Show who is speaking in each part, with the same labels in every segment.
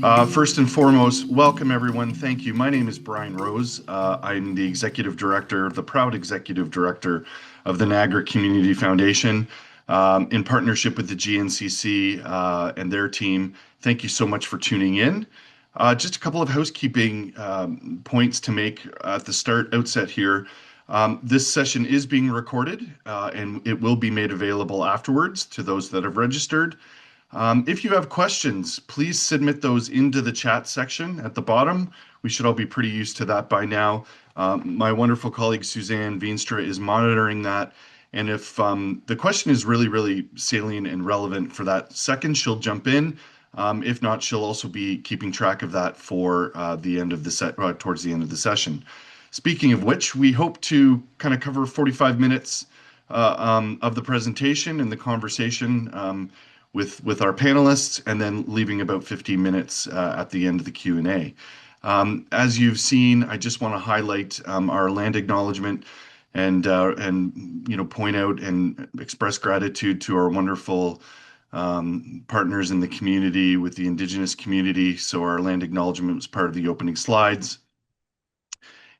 Speaker 1: First and foremost, welcome everyone. Thank you. My name is Brian Rose. I'm the executive director, the proud executive director of the Niagara Community Foundation, in partnership with the GNCC and their team. Thank you so much for tuning in. Just a couple of housekeeping points to make at the outset here. This session is being recorded and it will be made available afterwards to those that have registered. If you have questions, please submit those into the chat section at the bottom. We should all be pretty used to that by now. My wonderful colleague Suzanne Veenstra is monitoring that. And if the question is really, really salient and relevant for that second, she'll jump in. If not, she'll also be keeping track of that for the end of the towards the end of the session. Speaking of which, we hope to kind of cover 45 minutes of the presentation and the conversation with our panelists, and then leaving about 15 minutes at the end of the Q&A. As you've seen, I just want to highlight our land acknowledgement and point out and express gratitude to our wonderful partners in the community with the Indigenous community. So our land acknowledgement was part of the opening slides.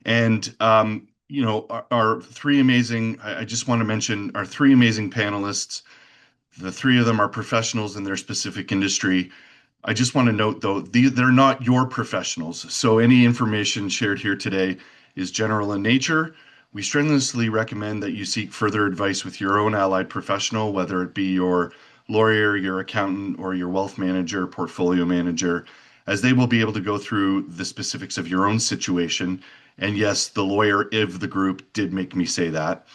Speaker 1: And our three amazing, I just want to mention our three amazing panelists. The three of them are professionals in their specific industry. I just want to note, though, they're not your professionals. So any information shared here today is general in nature. We strenuously recommend that you seek further advice with your own allied professional, whether it be your lawyer, your accountant, or your wealth manager, portfolio manager, as they will be able to go through the specifics of your own situation. And yes, the lawyer of the group did make me say that.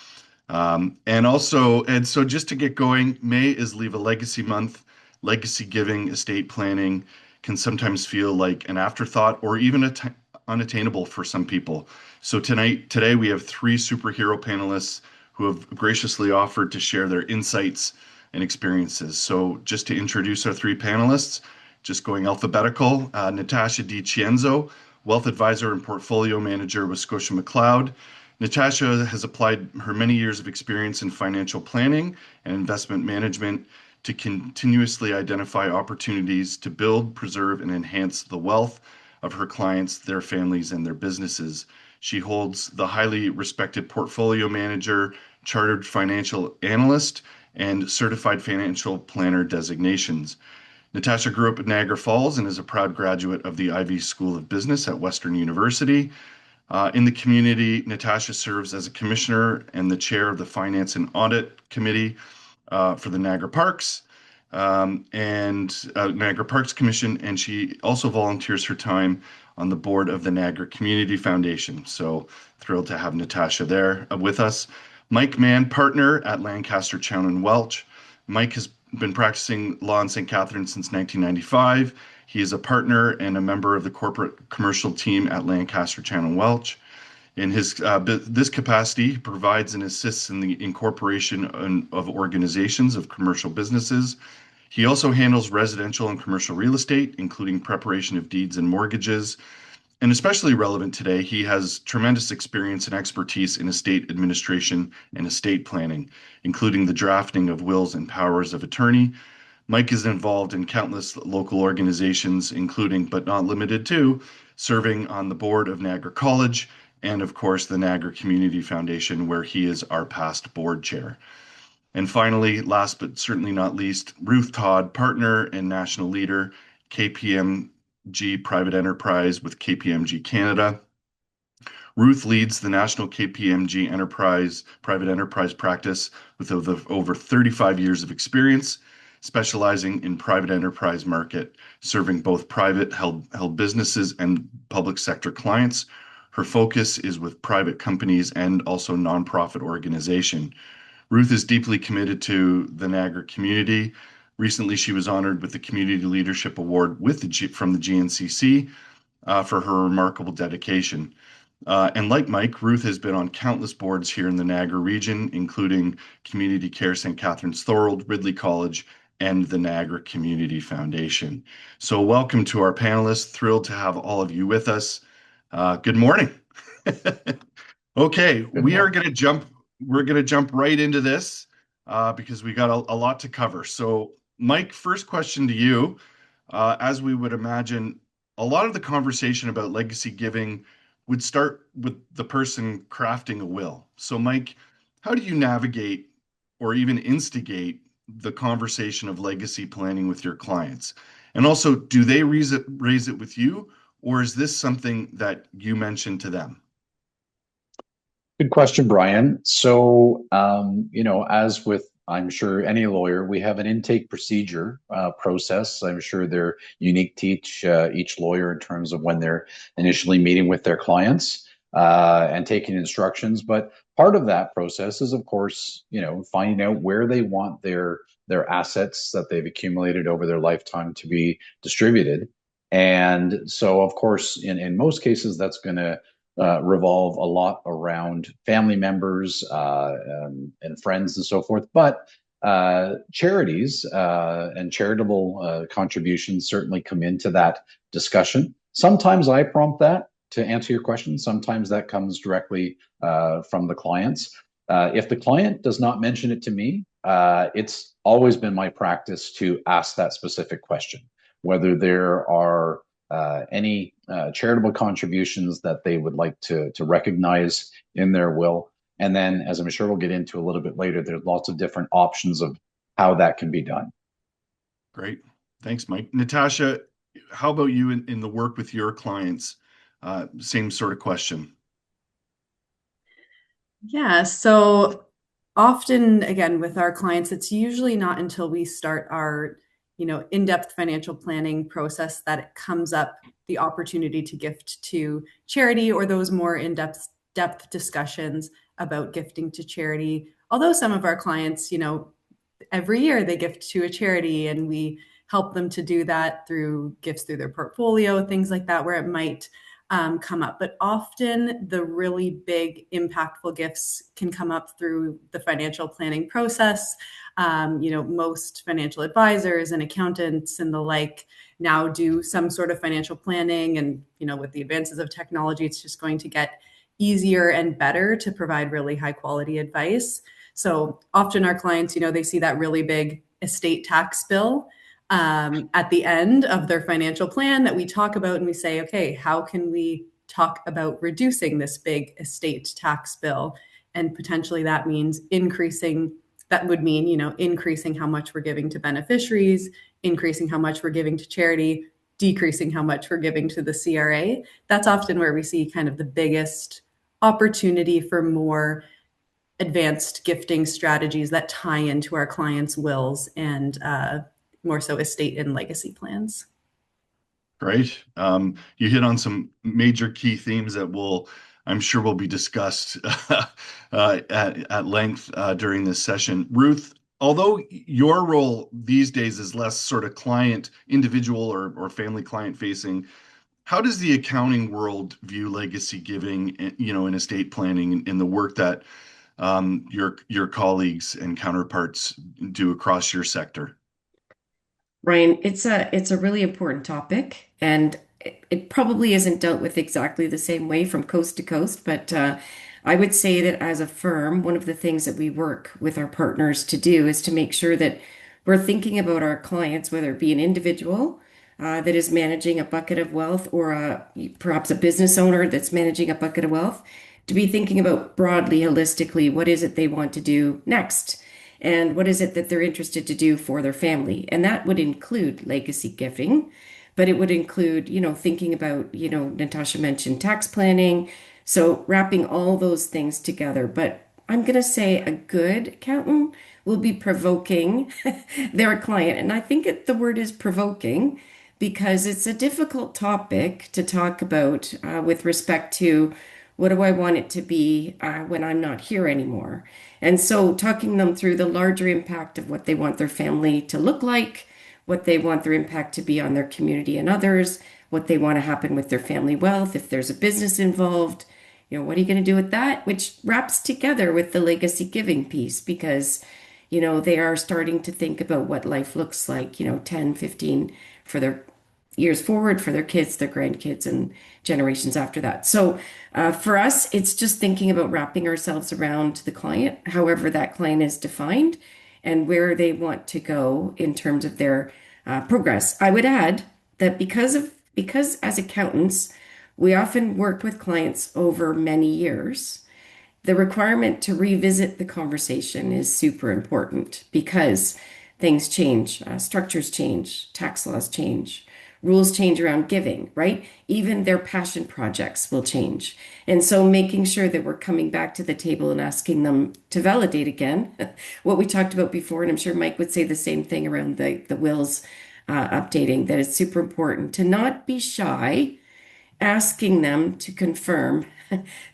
Speaker 1: And so just to get going, May is Leave a Legacy Month. Legacy giving, estate planning can sometimes feel like an afterthought or even unattainable for some people. So today we have three superhero panelists who have graciously offered to share their insights and experiences. So just to introduce our three panelists, just going alphabetical, Natasha DiCienzo, Wealth Advisor and Portfolio Manager with Scotia McLeod. Natasha has applied her many years of experience in financial planning and investment management to continuously identify opportunities to build, preserve, and enhance the wealth of her clients, their families, and their businesses. She holds the highly respected portfolio manager, chartered financial analyst, and certified financial planner designations. Natasha grew up in Niagara Falls and is a proud graduate of the Ivy School of Business at Western University. In the community, Natasha serves as a commissioner and the chair of the Finance and Audit Committee for the Niagara Parks Niagara Parks Commission, and she also volunteers her time on the board of the Niagara Community Foundation. So thrilled to have Natasha there with us. Mike Mann, partner at Lancaster, Chown and Welch. Mike has been practicing law in St. Catharines since 1995. He is a partner and a member of the corporate commercial team at Lancaster, Chown and Welch. In this capacity, he provides and assists in the incorporation of organizations of commercial businesses. He also handles residential and commercial real estate, including preparation of deeds and mortgages. And especially relevant today, he has tremendous experience and expertise in estate administration and estate planning, including the drafting of wills and powers of attorney. Mike is involved in countless local organizations, including, but not limited to, serving on the board of Niagara College and, of course, the Niagara Community Foundation, where he is our past board chair. And finally, last but certainly not least, Ruth Todd, partner and national leader, KPMG Private Enterprise with KPMG Canada. Ruth leads the national KPMG private enterprise practice with over 35 years of experience, specializing in private enterprise market, serving both private held businesses and public sector clients. Her focus is with private companies and also nonprofit organization. Ruth is deeply committed to the Niagara community. Recently, she was honored with the Community Leadership Award from the GNCC for her remarkable dedication. And like Mike, Ruth has been on countless boards here in the Niagara region, including Community Care St. Catharines Thorold, Ridley College, and the Niagara Community Foundation. So welcome to our panelists. Thrilled to have all of you with us. Good morning. Okay,
Speaker 2: Good morning.
Speaker 1: we're going to jump right into this because we got a lot to cover. So Mike, first question to you. As we would imagine, a lot of the conversation about legacy giving would start with the person crafting a will. So, Mike, how do you navigate or even instigate the conversation of legacy planning with your clients? And also, do they raise it with you, or is this something that you mention to them?
Speaker 2: Good question, Brian. So, as with, I'm sure any lawyer, we have an intake procedure process. I'm sure they're unique to each lawyer in terms of when they're initially meeting with their clients and taking instructions. But part of that process is, of course, finding out where they want their assets that they've accumulated over their lifetime to be distributed. And so, of course, in most cases, that's going to revolve a lot around family members and friends and so forth. But charities and charitable contributions certainly come into that discussion. Sometimes I prompt that to answer your question. Sometimes that comes directly from the clients. If the client does not mention it to me, it's always been my practice to ask that specific question, whether there are any charitable contributions that they would like to recognize in their will. And then, as I'm sure we'll get into a little bit later, there's lots of different options of how that can be done.
Speaker 1: Great. Thanks, Mike. Natasha, how about you in the work with your clients? Same sort of question.
Speaker 3: Yeah, so often, again, with our clients, it's usually not until we start our, in-depth financial planning process that it comes up the opportunity to gift to charity or those more in-depth discussions about gifting to charity. Although some of our clients, every year they gift to a charity and we help them to do that through gifts through their portfolio, things like that, where it might come up. But often the really big, impactful gifts can come up through the financial planning process. Most financial advisors and accountants and the like now do some sort of financial planning. And, with the advances of technology, it's just going to get easier and better to provide really high quality advice. So often our clients, they see that really big estate tax bill at the end of their financial plan that we talk about and we say, okay, how can we talk about reducing this big estate tax bill? And potentially that means increasing how much we're giving to beneficiaries, increasing how much we're giving to charity, decreasing how much we're giving to the CRA. That's often where we see kind of the biggest opportunity for more advanced gifting strategies that tie into our clients' wills and more so estate and legacy plans.
Speaker 1: Great. You hit on some major key themes that I'm sure, will be discussed at length during this session. Ruth, although your role these days is less sort of client, individual or family client facing, how does the accounting world view legacy giving, in estate planning and the work that your colleagues and counterparts do across your sector?
Speaker 4: Ryan, it's a really important topic, and it probably isn't dealt with exactly the same way from coast to coast. But I would say that as a firm, one of the things that we work with our partners to do is to make sure that we're thinking about our clients, whether it be an individual that is managing a bucket of wealth or perhaps a business owner that's managing a bucket of wealth, to be thinking about broadly, holistically, what is it they want to do next? And what is it that they're interested to do for their family? And that would include legacy giving, but it would include, thinking about, Natasha mentioned tax planning. So wrapping all those things together. But I'm going to say a good accountant will be provoking their client. And I think the word is provoking because it's a difficult topic to talk about with respect to what do I want it to be when I'm not here anymore. And so talking them through the larger impact of what they want their family to look like, what they want their impact to be on their community and others, what they want to happen with their family wealth, if there's a business involved, what are you going to do with that? Which wraps together with the legacy giving piece because, they are starting to think about what life looks like, 10, 15 for their years forward for their kids, their grandkids, and generations after that. So for us, it's just thinking about wrapping ourselves around the client, however that client is defined, and where they want to go in terms of their progress. I would add that because of because as accountants, we often work with clients over many years. The requirement to revisit the conversation is super important because things change, structures change, tax laws change, rules change around giving, right? Even their passion projects will change. And so making sure that we're coming back to the table and asking them to validate again what we talked about before, and I'm sure Mike would say the same thing around the wills updating, that it's super important to not be shy asking them to confirm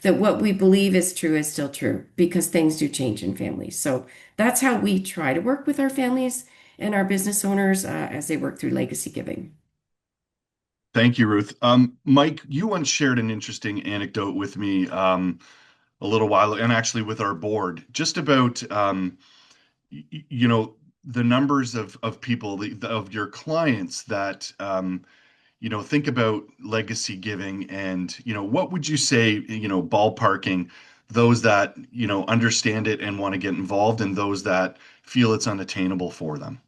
Speaker 4: that what we believe is true is still true because things do change in families. So that's how we try to work with our families and our business owners as they work through legacy giving.
Speaker 1: Thank you, Ruth. Mike, you once shared an interesting anecdote with me a little while, and actually with our board, just about you know, the numbers of people of your clients that think about legacy giving, and what would you say, ballparking those that understand it and want to get involved, and those that feel it's unattainable for them?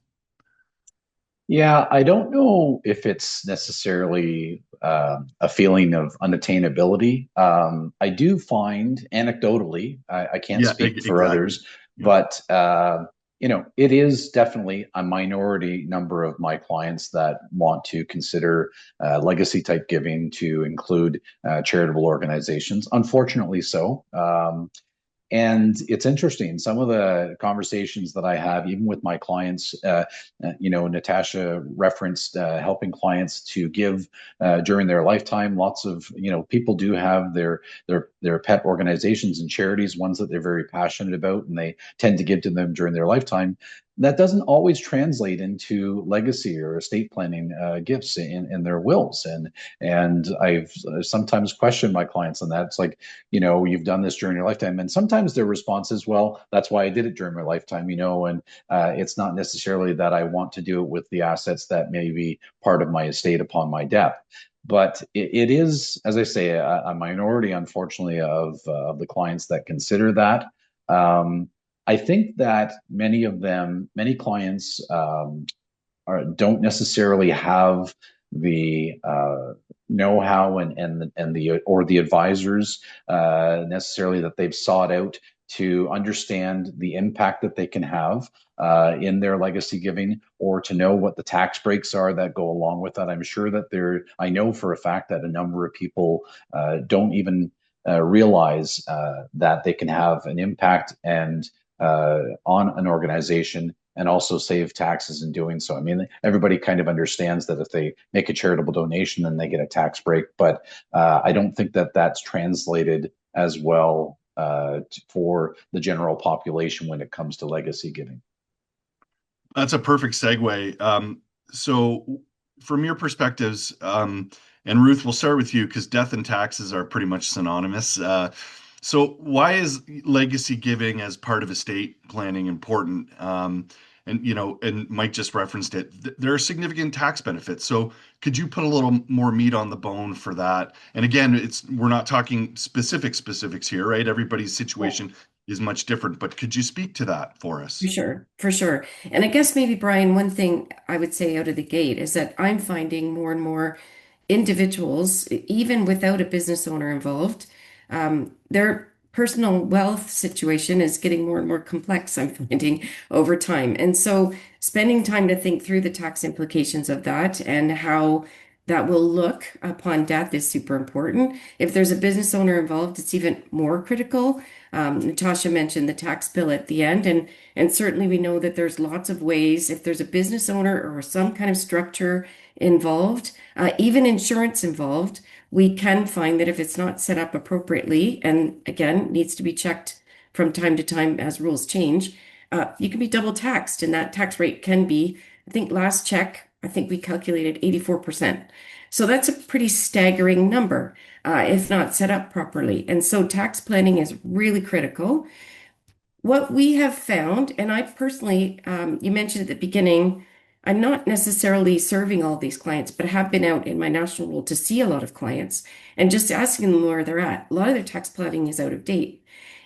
Speaker 2: Yeah, I don't know if it's necessarily a feeling of unattainability. I do find anecdotally, I can't
Speaker 1: Yeah,
Speaker 2: speak for
Speaker 1: exactly.
Speaker 2: others,
Speaker 1: Yeah.
Speaker 2: but it is definitely a minority number of my clients that want to consider legacy type giving to include charitable organizations. Unfortunately, so. And it's interesting. Some of the conversations that I have, even with my clients, Natasha referenced helping clients to give during their lifetime. Lots of people do have their pet organizations and charities, ones that they're very passionate about, and they tend to give to them during their lifetime. That doesn't always translate into legacy or estate planning gifts in their wills, and I've sometimes questioned my clients on that. It's like, you've done this during your lifetime. And sometimes their response is, well, that's why I did it during my lifetime, and it's not necessarily that I want to do it with the assets that may be part of my estate upon my death. But it is, as I say, a minority, unfortunately, of the clients that consider that. I think that many clients don't necessarily have the know-how and the advisors necessarily that they've sought out to understand the impact that they can have in their legacy giving, or to know what the tax breaks are that go along with that. I'm sure that I know for a fact that a number of people don't even realize that they can have an impact and on an organization and also save taxes in doing so. I mean, everybody kind of understands that if they make a charitable donation, then they get a tax break. But I don't think that that's translated as well for the general population when it comes to legacy giving.
Speaker 1: That's a perfect segue. So, from your perspectives, and Ruth, we'll start with you because death and taxes are pretty much synonymous. So, why is legacy giving as part of estate planning important? And Mike just referenced it. There are significant tax benefits. So, could you put a little more meat on the bone for that? And again, we're not talking specifics here, right? Everybody's situation is much different, but could you speak to that for
Speaker 4: For
Speaker 1: us?
Speaker 4: sure, for sure. And I guess maybe, Brian, one thing I would say out of the gate is that I'm finding more and more individuals, even without a business owner involved, their personal wealth situation is getting more and more complex, I'm finding over time. And so spending time to think through the tax implications of that and how that will look upon death is super important. If there's a business owner involved, it's even more critical. Natasha mentioned the tax bill at the end, and certainly we know that there's lots of ways, if there's a business owner or some kind of structure involved, even insurance involved, we can find that if it's not set up appropriately, and again, needs to be checked from time to time as rules change, you can be double taxed, and that tax rate can be, I think last check, I think we calculated 84%. So that's a pretty staggering number if not set up properly. And so tax planning is really critical. What we have found, and I personally, you mentioned at the beginning, I'm not necessarily serving all these clients, but I have been out in my national role to see a lot of clients and just asking them where they're at. A lot of their tax planning is out of date.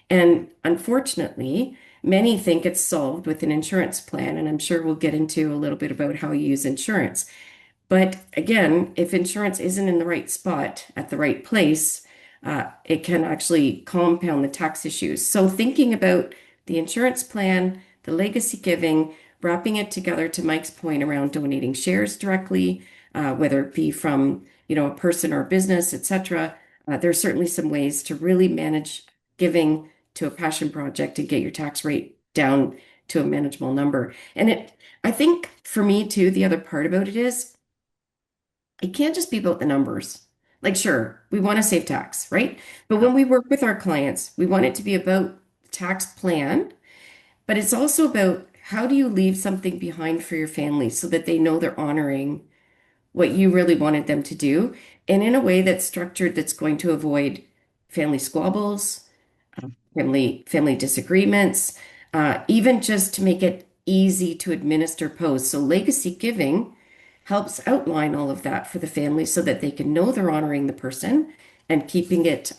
Speaker 4: And unfortunately, many think it's solved with an insurance plan. And I'm sure we'll get into a little bit about how you use insurance. But again, if insurance isn't in the right spot at the right place, it can actually compound the tax issues. So thinking about the insurance plan, the legacy giving, wrapping it together to Mike's point around donating shares directly, whether it be from, a person or a business, etc. There's certainly some ways to really manage giving to a passion project and get your tax rate down to a manageable number. I think for me too, the other part about it is it can't just be about the numbers. Like, sure, we want to save tax, right? But when
Speaker 1: Yep.
Speaker 4: we work with our clients, we want it to be about the tax plan, but it's also about how do you leave something behind for your family so that they know they're honoring what you really wanted them to do, and in a way that's structured that's going to avoid family squabbles, family disagreements, even just to make it easy to administer posts. So legacy giving helps outline all of that for the family so that they can know they're honoring the person and keeping it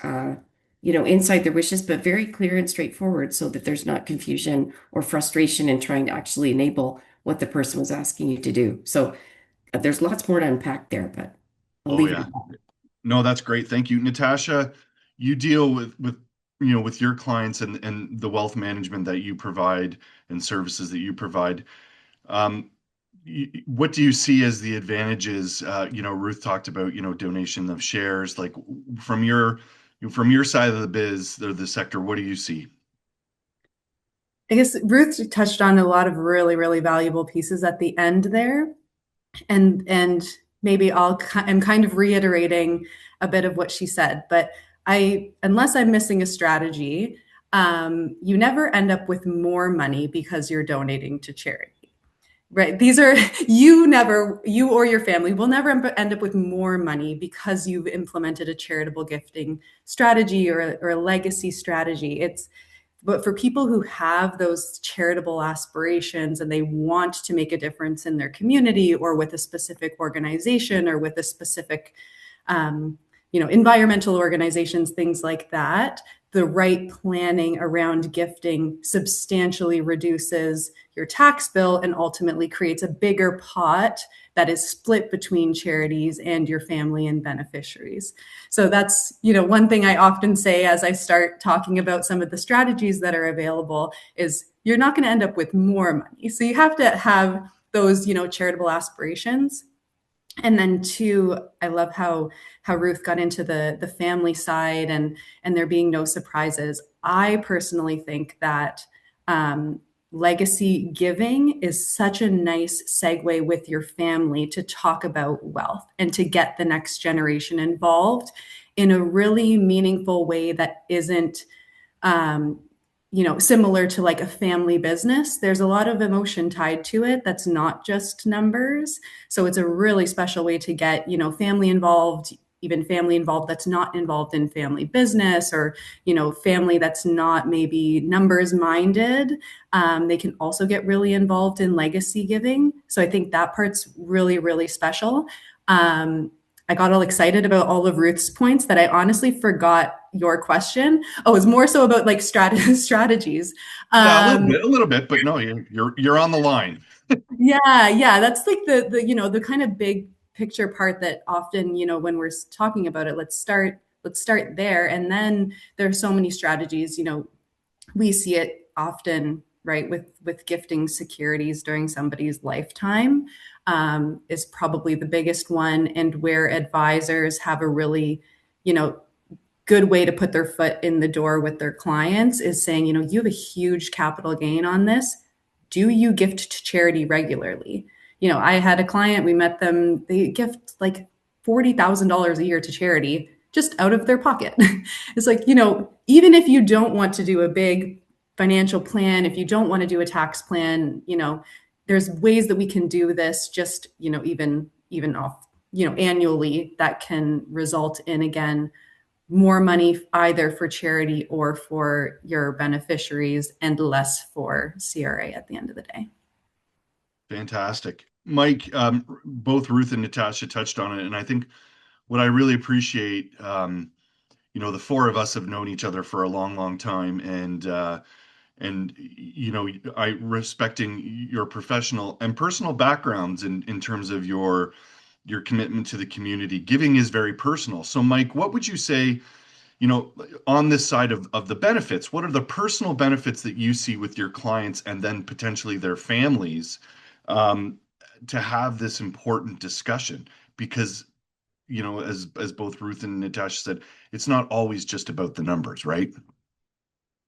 Speaker 4: inside their wishes, but very clear and straightforward so that there's not confusion or frustration in trying to actually enable what the person was asking you to do. So there's lots more to unpack there, but I'll
Speaker 1: Oh
Speaker 4: leave it
Speaker 1: yeah.
Speaker 4: at that.
Speaker 1: No, that's great. Thank you. Natasha, you deal with your clients and the wealth management that you provide and services that you provide. Um, what do you see as the advantages? Ruth talked about, donation of shares. Like from your side of the biz or the sector, what do you see?
Speaker 3: I guess Ruth touched on a lot of really, really valuable pieces at the end there. And maybe I'm kind of reiterating a bit of what she said, but unless I'm missing a strategy, you never end up with more money because you're donating to charity. Right. These are, you or your family will never end up with more money because you've implemented a charitable gifting strategy or a legacy strategy. But for people who have those charitable aspirations and they want to make a difference in their community or with a specific organization or with a specific, environmental organizations, things like that, the right planning around gifting substantially reduces your tax bill and ultimately creates a bigger pot that is split between charities and your family and beneficiaries. So that's, one thing I often say as I start talking about some of the strategies that are available is you're not going to end up with more money. So you have to have those, charitable aspirations. And then two, I love how Ruth got into the family side and there being no surprises. I personally think that legacy giving is such a nice segue with your family to talk about wealth and to get the next generation involved in a really meaningful way that isn't um, similar to like a family business. There's a lot of emotion tied to it that's not just numbers. So it's a really special way to get, family involved, even family involved that's not involved in family business or, family that's not maybe numbers minded. They can also get really involved in legacy giving. So I think that part's really, really special. I got all excited about all of Ruth's points that I honestly forgot your question. Oh, it's more so about like strategies.
Speaker 1: Yeah,
Speaker 3: Um,
Speaker 1: a little bit, but no, you're on the line.
Speaker 3: yeah. That's like the kind of big picture part that often, when we're talking about it, let's start there. And then there's so many strategies, we see it often, right, with gifting securities during somebody's lifetime, is probably the biggest one, and where advisors have a really, you know, good way to put their foot in the door with their clients is saying, you have a huge capital gain on this. Do you gift to charity regularly? I had a client, we met them, they gift like $40,000 a year to charity just out of their pocket. It's like, even if you don't want to do a big financial plan, if you don't want to do a tax plan, there's ways that we can do this just, even off, annually that can result in, again, more money either for charity or for your beneficiaries and less for CRA at the end of the day.
Speaker 1: Fantastic. Mike, both Ruth and Natasha touched on it, and I think what I really appreciate, the four of us have known each other for a long, long time, and I respecting your professional and personal backgrounds in terms of your your commitment to the community. Giving is very personal. So, Mike, what would you say, on this side of the benefits, what are the personal benefits that you see with your clients and then potentially their families, um, to have this important discussion? Because, as both Ruth and Natasha said, it's not always just about the numbers, right?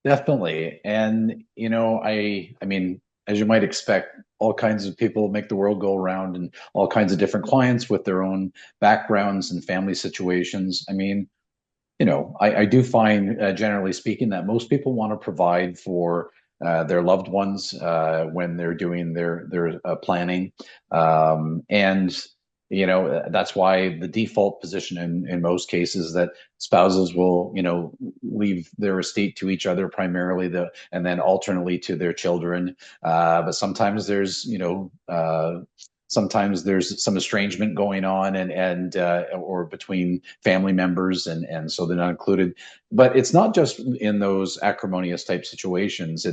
Speaker 2: Definitely. And, I mean, as you might expect, all kinds of people make the world go around, and all kinds of different clients with their own backgrounds and family situations. I mean, I do find, generally speaking, that most people want to provide for their loved ones when they're doing their planning, and that's why the default position in most cases that spouses will leave their estate to each other primarily, and then alternately to their children. But sometimes there's some estrangement going on, and or between family members, and so they're not included. But it's not just in those acrimonious type situations.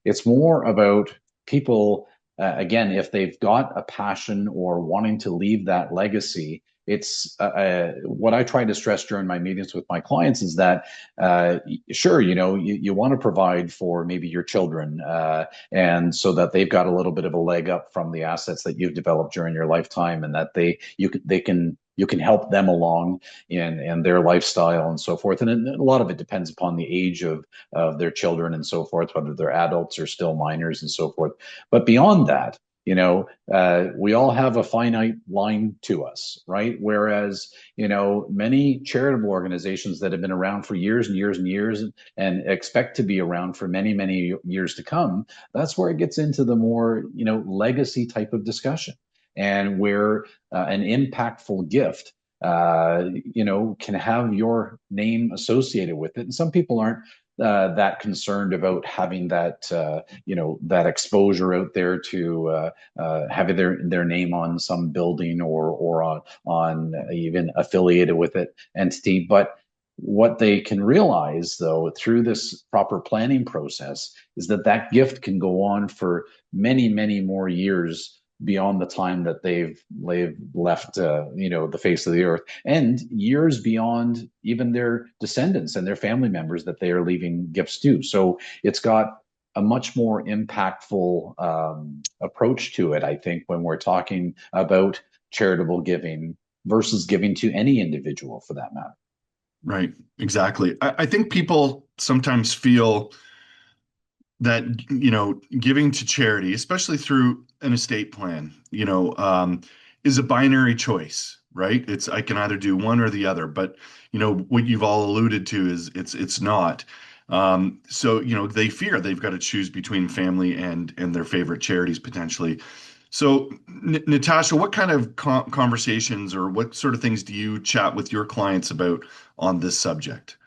Speaker 2: It's more about people, again, if they've got a passion or wanting to leave that legacy. It's what I try to stress during my meetings with my clients is that, sure, you want to provide for maybe your children, and so that they've got a little bit of a leg up from the assets that you've developed during your lifetime, and that you can help them along in their lifestyle and so forth. And a lot of it depends upon the age of their children and so forth, whether they're adults or still minors and so forth. But beyond that, we all have a finite line to us, right? Whereas, many charitable organizations that have been around for years and years and years, and expect to be around for many, many years to come, that's where it gets into the more, legacy type of discussion, and where an impactful gift, can have your name associated with it. And some people aren't that concerned about having that, that exposure out there to having their name on some building, or on even affiliated with it entity. But what they can realize, though, through this proper planning process, is that gift can go on for many, many more years beyond the time that they've left, the face of the earth, and years beyond even their descendants and their family members that they are leaving gifts to. So it's got a much more impactful approach to it, I think, when we're talking about charitable giving versus giving to any individual, for that matter.
Speaker 1: Right, exactly. I think people sometimes feel that, giving to charity, especially through an estate plan, is a binary choice, right? I can either do one or the other, but what you've all alluded to is it's not. So they fear they've got to choose between family and their favorite charities potentially. So, Natasha, what kind of conversations or what sort of things do you chat with your clients about on this subject?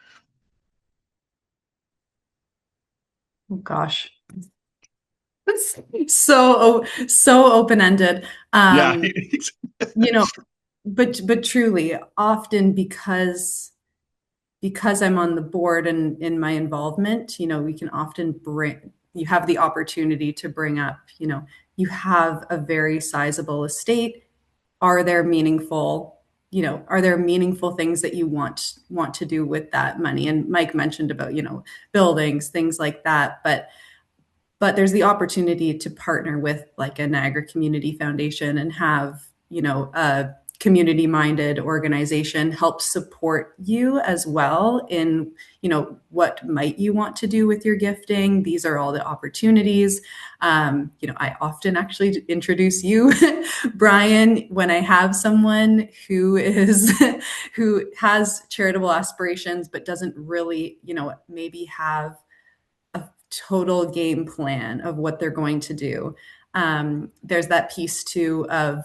Speaker 3: Oh gosh. It's so open-ended.
Speaker 1: Yeah.
Speaker 3: You know, but truly, often because I'm on the board and in my involvement, we can often you have the opportunity to bring up, you have a very sizable estate. Are there meaningful things that you want to do with that money? And Mike mentioned about, buildings, things like that. But there's the opportunity to partner with like a Niagara Community Foundation and have, a community minded organization help support you as well in, what might you want to do with your gifting. These are all the opportunities. I often actually introduce you, Brian, when I have someone who has charitable aspirations, but doesn't really, maybe have total game plan of what they're going to do. There's that piece too of,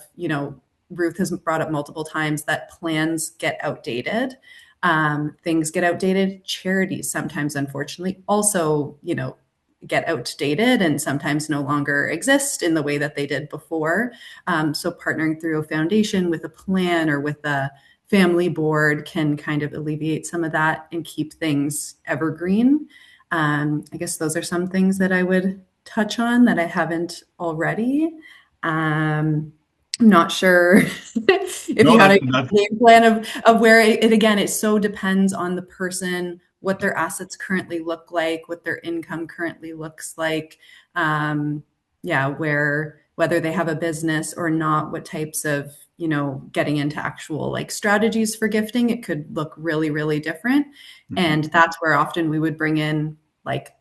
Speaker 3: Ruth has brought up multiple times that plans get outdated. Things get outdated. Charities sometimes, unfortunately, also, get outdated and sometimes no longer exist in the way that they did before. So partnering through a foundation with a plan or with a family board can kind of alleviate some of that and keep things evergreen. I guess those are some things that I would touch on that I haven't already. I'm not sure if
Speaker 1: No,
Speaker 3: you had a
Speaker 1: that
Speaker 3: game plan of where it again, it so depends on the person, what their assets currently look like, what their income currently looks like. Yeah, whether they have a business or not, what types of, getting into actual like strategies for gifting, it could look really, really different.
Speaker 1: Mhm.
Speaker 3: And that's where often we would bring in like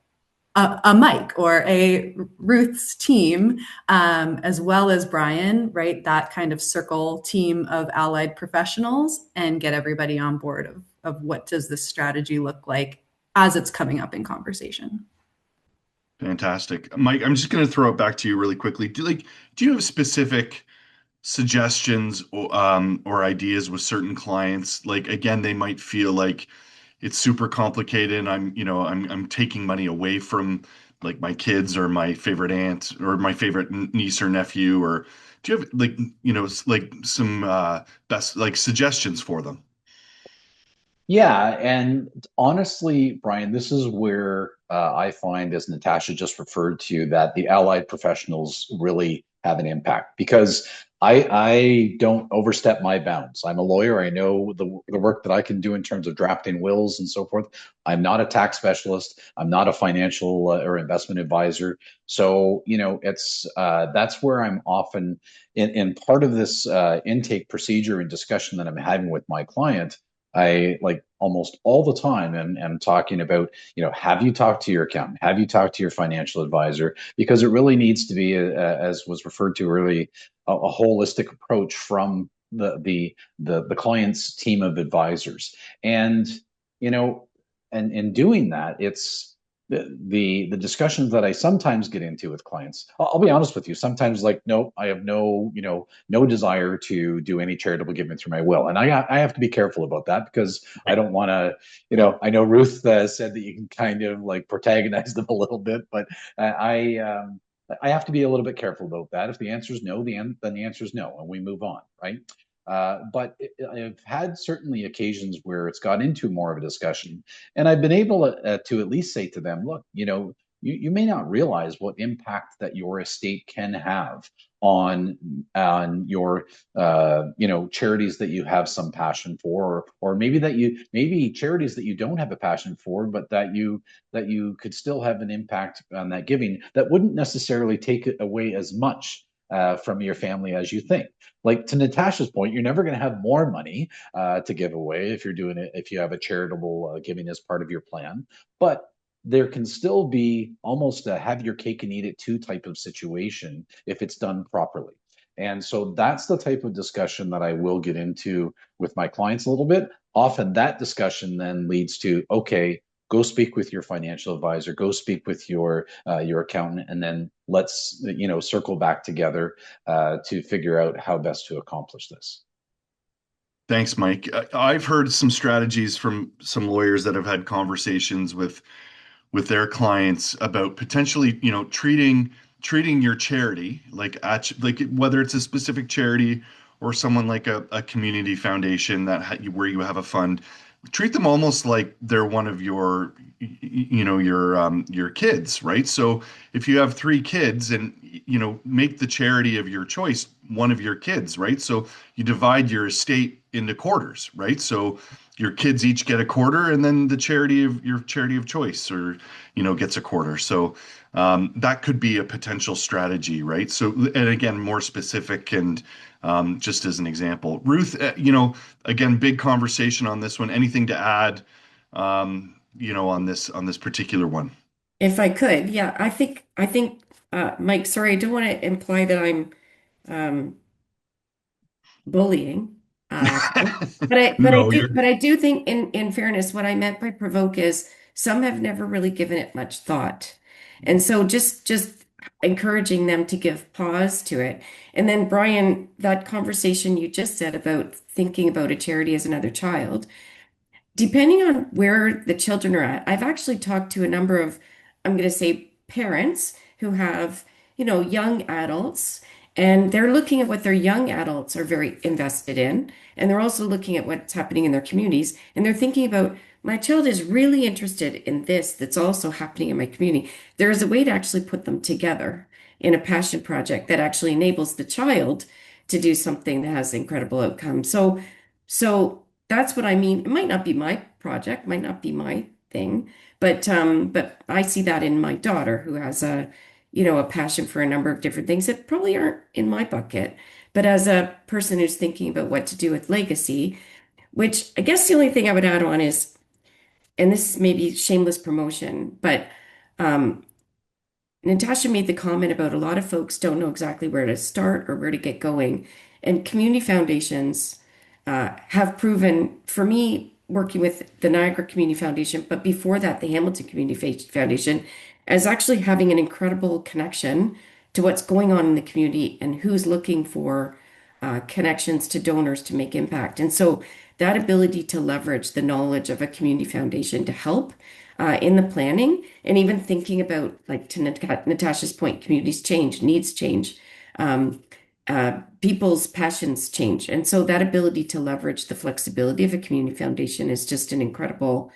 Speaker 3: a Mike or a Ruth's team, as well as Brian, right? That kind of circle team of allied professionals and get everybody on board of what does this strategy look like as it's coming up in conversation.
Speaker 1: Fantastic. Mike, I'm just going to throw it back to you really quickly. Do you have specific suggestions or ideas with certain clients? Like, again, they might feel like it's super complicated and I'm taking money away from like my kids or my favorite aunt or my favorite niece or nephew, or do you have like, like some best like suggestions for them?
Speaker 2: Yeah, and honestly, Brian, this is where I find, as Natasha just referred to, that the allied professionals really have an impact because I don't overstep my bounds. I'm a lawyer. I know the work that I can do in terms of drafting wills and so forth. I'm not a tax specialist. I'm not a financial or investment advisor. So, it's that's where I'm often in part of this intake procedure and discussion that I'm having with my client. I like almost all the time am talking about, have you talked to your accountant? Have you talked to your financial advisor? Because it really needs to be, as was referred to earlier, a holistic approach from the client's team of advisors. And, you know, and in doing that, it's the discussions that I sometimes get into with clients. I'll be honest with you. Sometimes, like, no, I have no desire to do any charitable giving through my will, and I have to be careful about that because I don't want to. I know Ruth said that you can kind of like protagonize them a little bit, but I have to be a little bit careful about that. If the answer is no, then the answer is no, and we move on, right? I've had certainly occasions where it's got into more of a discussion, and I've been able to at least say to them, look, you may not realize what impact that your estate can have on your charities that you have some passion for, or maybe charities that you don't have a passion for, but that you could still have an impact on that giving that wouldn't necessarily take it away as much from your family as you think. Like, to Natasha's point, you're never going to have more money to give away if you're doing it, if you have a charitable giving as part of your plan. But there can still be almost a have your cake and eat it too type of situation if it's done properly. And so that's the type of discussion that I will get into with my clients a little bit. Often that discussion then leads to, okay, go speak with your financial advisor, go speak with your accountant, and then let's circle back together to figure out how best to accomplish this.
Speaker 1: Thanks, Mike. I've heard some strategies from some lawyers that have had conversations with their clients about potentially, treating your charity like whether it's a specific charity or someone like a community foundation where you have a fund, treat them almost like they're one of your kids, right? So if you have three kids and make the charity of your choice one of your kids, right? So you divide your estate into quarters, right? So your kids each get a quarter, and then the charity of your charity of choice, or gets a quarter. So that could be a potential strategy, right? So, and again, more specific and just as an example, Ruth, again, big conversation on this one. Anything to add, on this particular one?
Speaker 4: If I could, yeah, I think, Mike, sorry, I don't want to imply that I'm um, bullying.
Speaker 1: No, you're
Speaker 4: But I do think in fairness, what I meant by provoke is some have never really given it much thought. And so just encouraging them to give pause to it. And then Brian, that conversation you just said about thinking about a charity as another child, depending on where the children are at, I've actually talked to a number of, I'm going to say, parents who have, young adults, and they're looking at what their young adults are very invested in. And they're also looking at what's happening in their communities. And they're thinking about, my child is really interested in this that's also happening in my community. There is a way to actually put them together in a passion project that actually enables the child to do something that has incredible outcomes. So that's what I mean. It might not be my project, might not be my thing, but I see that in my daughter who has a passion for a number of different things that probably aren't in my bucket. But as a person who's thinking about what to do with legacy, which I guess the only thing I would add on is, and this is maybe shameless promotion, but um, Natasha made the comment about a lot of folks don't know exactly where to start or where to get going. And community foundations have proven, for me, working with the Niagara Community Foundation, but before that, the Hamilton Community Foundation, as actually having an incredible connection to what's going on in the community and who's looking for connections to donors to make impact. And so that ability to leverage the knowledge of a community foundation to help in the planning and even thinking about, like to Natasha's point, communities change, needs change, people's passions change. And so that ability to leverage the flexibility of a community foundation is just an incredible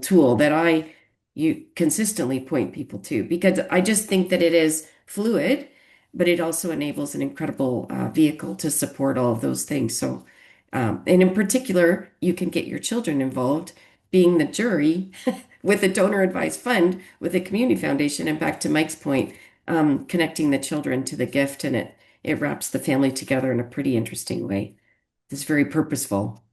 Speaker 4: tool that you consistently point people to, because I just think that it is fluid, but it also enables an incredible vehicle to support all of those things. So, and in particular, you can get your children involved, being the jury with a donor advised fund with a community foundation. And back to Mike's point, connecting the children to the gift, and it wraps the family together in a pretty interesting way. It's very purposeful.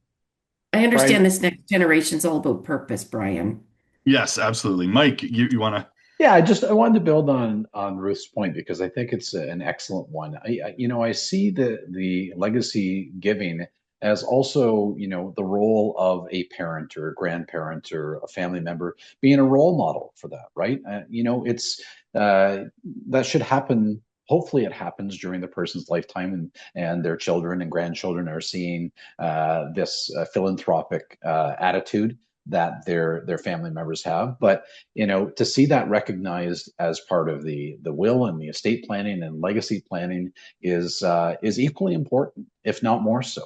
Speaker 4: I understand
Speaker 2: Brian.
Speaker 4: this next generation's all about purpose, Brian.
Speaker 1: Yes, absolutely. Mike, you want to?
Speaker 2: Yeah, I wanted to build on Ruth's point because I think it's an excellent one. I see the legacy giving as also, the role of a parent or a grandparent or a family member being a role model for that, right? It's that should happen. Hopefully, it happens during the person's lifetime, and their children and grandchildren are seeing this philanthropic attitude that their family members have. But to see that recognized as part of the will and the estate planning and legacy planning is equally important, if not more so.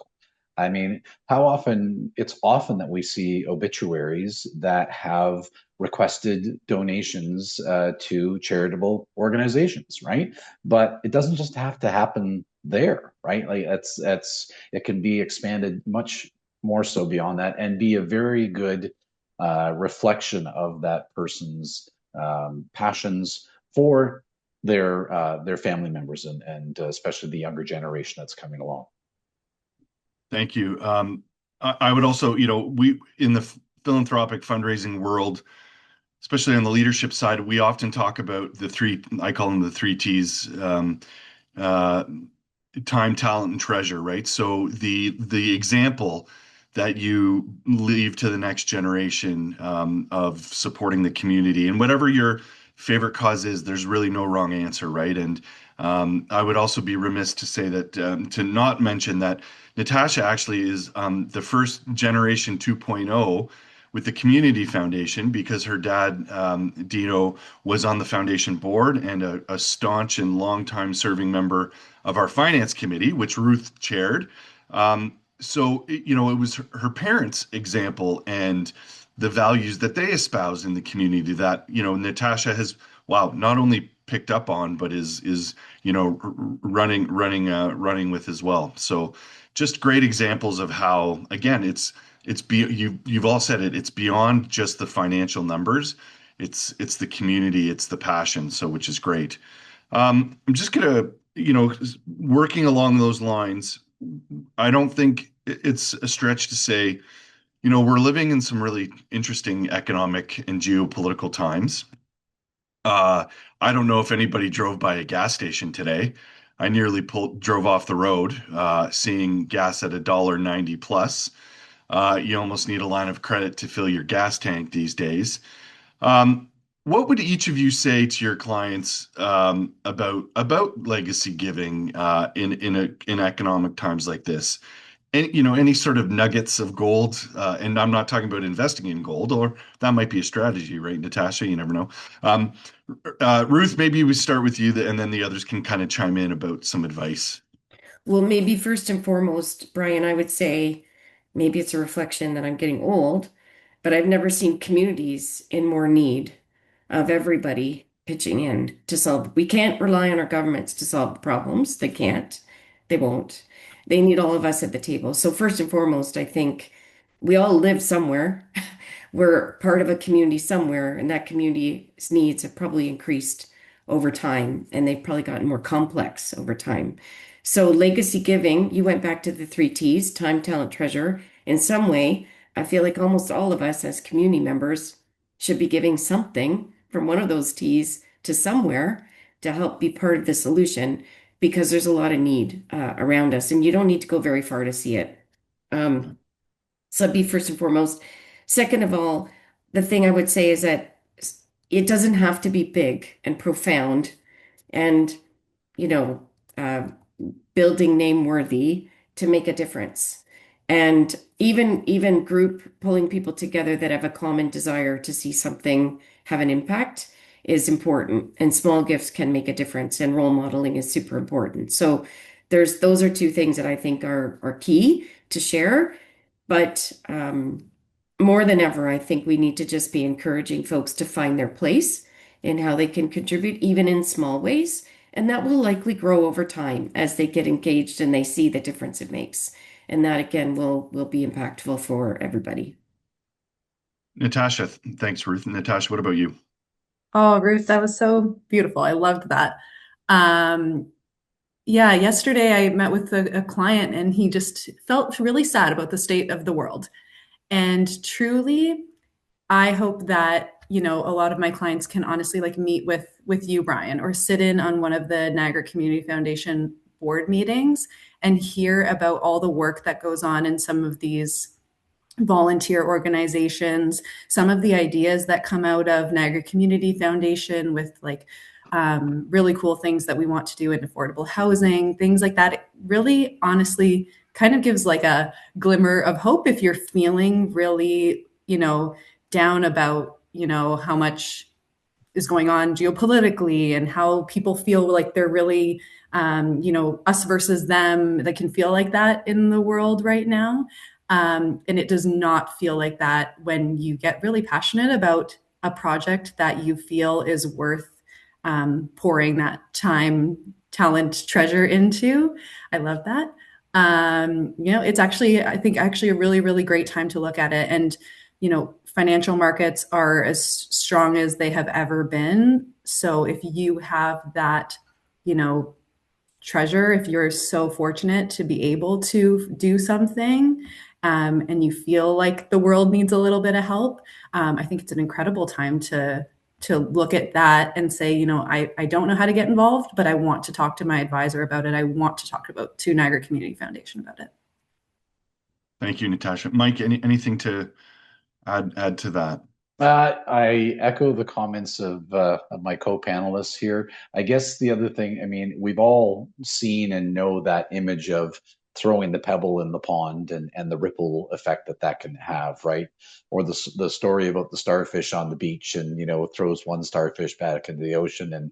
Speaker 2: I mean, it's often that we see obituaries that have requested donations to charitable organizations, right? But it doesn't just have to happen there, right? Like it can be expanded much more so beyond that and be a very good reflection of that person's passions for their family members and especially the younger generation that's coming along.
Speaker 1: Thank you. I would also, we in the philanthropic fundraising world, especially on the leadership side, we often talk about the three, I call them the three T's, uh, time, talent, and treasure, right? So the example that you leave to the next generation of supporting the community and whatever your favorite cause is, there's really no wrong answer, right? And I would also be remiss to say that to not mention that Natasha actually is the first generation 2.0 with the Community Foundation because her dad, Dino, was on the foundation board and a staunch and longtime serving member of our finance committee, which Ruth chaired. So, it was her parents' example and the values that they espouse in the community that, Natasha has, wow, not only picked up on, but is, running with as well. So just great examples of how, again, you've all said it, it's beyond just the financial numbers. It's the community, it's the passion. So, which is great. I'm just gonna, working along those lines, I don't think it's a stretch to say, we're living in some really interesting economic and geopolitical times. Uh, I don't know if anybody drove by a gas station today. I nearly drove off the road, seeing gas at $1.90 plus. You almost need a line of credit to fill your gas tank these days. Um, what would each of you say to your clients about legacy giving in economic times like this? Any sort of nuggets of gold, and I'm not talking about investing in gold, or that might be a strategy, right, Natasha? You never know. Um, Ruth, maybe we start with you, and then the others can kind of chime in about some advice.
Speaker 4: Well, maybe first and foremost, Brian, I would say maybe it's a reflection that I'm getting old, but I've never seen communities in more need of everybody pitching in to solve. We can't rely on our governments to solve the problems. They can't. They won't. They need all of us at the table. So first and foremost, I think we all live somewhere. We're part of a community somewhere, and that community's needs have probably increased over time, and they've probably gotten more complex over time. So legacy giving, you went back to the three T's, time, talent, treasure. In some way, I feel like almost all of us as community members should be giving something from one of those T's to somewhere to help be part of the solution because there's a lot of need around us, and you don't need to go very far to see it. So that'd be first and foremost. Second of all, the thing I would say is that it doesn't have to be big and profound and, you know, uh, building name worthy to make a difference. And even group pulling people together that have a common desire to see something have an impact is important. And small gifts can make a difference. And role modeling is super important. So those are two things that I think are key to share. But more than ever, I think we need to just be encouraging folks to find their place in how they can contribute, even in small ways. And that will likely grow over time as they get engaged and they see the difference it makes. And that again will be impactful for everybody.
Speaker 1: Natasha, thanks, Ruth. Natasha, what about you?
Speaker 3: Oh, Ruth, that was so beautiful. I loved that. Um, yeah, yesterday I met with a client and he just felt really sad about the state of the world. And truly, I hope that, a lot of my clients can honestly like meet with you, Brian, or sit in on one of the Niagara Community Foundation board meetings and hear about all the work that goes on in some of these volunteer organizations, some of the ideas that come out of Niagara Community Foundation with like really cool things that we want to do in affordable housing, things like that. It really honestly kind of gives like a glimmer of hope if you're feeling really, down about, how much is going on geopolitically and how people feel like they're really, us versus them, that can feel like that in the world right now. And it does not feel like that when you get really passionate about a project that you feel is worth pouring that time, talent, treasure into. I love that. It's actually, I think, actually a really, really great time to look at it. And, financial markets are as strong as they have ever been. So if you have that, treasure, if you're so fortunate to be able to do something, and you feel like the world needs a little bit of help, I think it's an incredible time to look at that and say, I don't know how to get involved, but I want to talk to my advisor about it. I want to talk to Niagara Community Foundation about it.
Speaker 1: Thank you, Natasha. Mike, anything to add to that?
Speaker 2: I echo the comments of my co-panelists here. I guess the other thing, I mean, we've all seen and know that image of throwing the pebble in the pond and the ripple effect that that can have, right? Or the story about the starfish on the beach and, throws one starfish back into the ocean and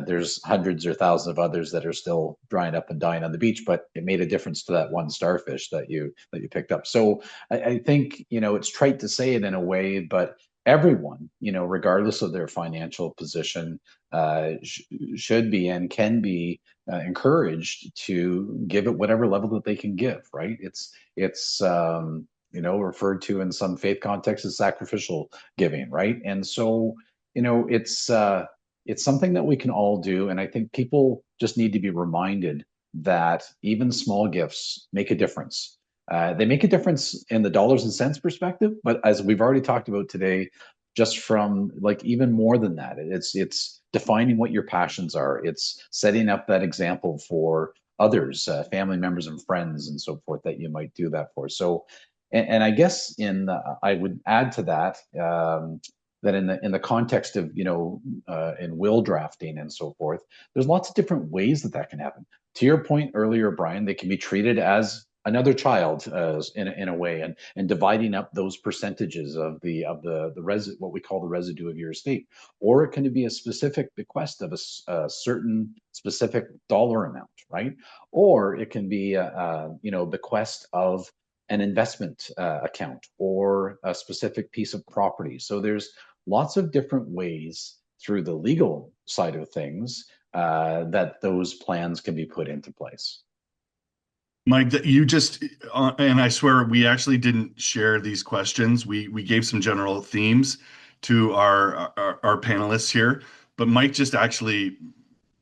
Speaker 2: there's hundreds or thousands of others that are still drying up and dying on the beach, but it made a difference to that one starfish that you picked up. So I think it's trite to say it in a way, but everyone, regardless of their financial position, should be and can be encouraged to give at whatever level that they can give. Right? It's referred to in some faith contexts as sacrificial giving, right? And so it's something that we can all do. And I think people just need to be reminded that even small gifts make a difference. They make a difference in the dollars and cents perspective, but as we've already talked about today, just from like even more than that, it's defining what your passions are. It's setting up that example for others, family members and friends and so forth that you might do that for. So, and I guess I would add to that, that in the context of in will drafting and so forth, there's lots of different ways that can happen. To your point earlier, Brian, they can be treated as another child in a way, and dividing up those percentages of the what we call the residue of your estate, or it can be a specific bequest of a certain specific dollar amount, right? Or it can be bequest of an investment account or a specific piece of property. So there's lots of different ways through the legal side of things that those plans can be put into place.
Speaker 1: Mike, that you just and I swear we actually didn't share these questions. We gave some general themes to our panelists here, but Mike just actually